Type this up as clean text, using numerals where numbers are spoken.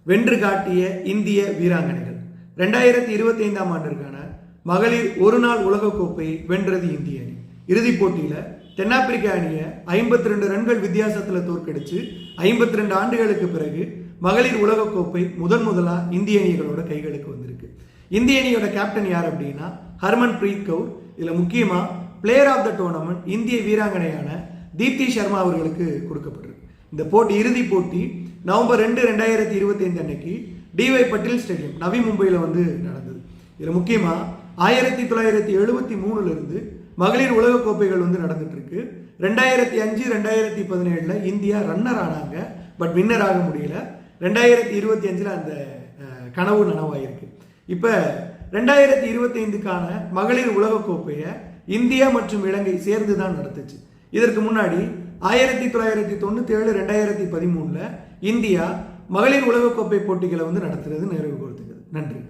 வென்று காட்டிய இந்திய வீராங்கனைகள். 2025ஆம் ஆண்டிற்கான மகளிர் ஒரு நாள் உலகக்கோப்பை வென்றது இந்திய அணி. இறுதிப் போட்டியில் தென்னாப்பிரிக்க அணியை 52 ரன்கள் வித்தியாசத்தில் தோற்கடிச்சு 52 ஆண்டுகளுக்கு பிறகு மகளிர் உலகக்கோப்பை முதலா இந்திய அணிகளோட கைகளுக்கு வந்திருக்கு. இந்திய அணியோட கேப்டன் யார் அப்படின்னா ஹர்மன் பிரீத் கவுர். இதில் முக்கியமாக பிளேயர் ஆஃப் த டோர்னமெண்ட் இந்திய வீராங்கனையான தீப்தி சர்மா அவர்களுக்கு கொடுக்கப்பட்டிருக்கு. இந்த போட்டி இறுதிப் போட்டி நவம்பர் 2, 2025 அன்னைக்கு டிஒய் பட்டேல் ஸ்டேடியம் நவி மும்பையில் நடந்தது. இதில் முக்கியமாக 1973 மகளிர் உலகக்கோப்பைகள் நடந்துட்டு இருக்கு. 2005, 2017 இந்தியா ரன்னர் ஆனாங்க, பட் வின்னர் ஆக முடியல. 2025 அந்த கனவு நனவாயிருக்கு. இப்போ 2025க்கான மகளிர் உலகக்கோப்பையை இந்தியா மற்றும் இலங்கை சேர்ந்து தான் நடத்துச்சு. இதற்கு முன்னாடி 1997, 2013 இந்தியா மகளிர் உலகக்கோப்பை போட்டிகளை நடத்துறது நிறைவு கொடுத்துக்கிறது. நன்றி.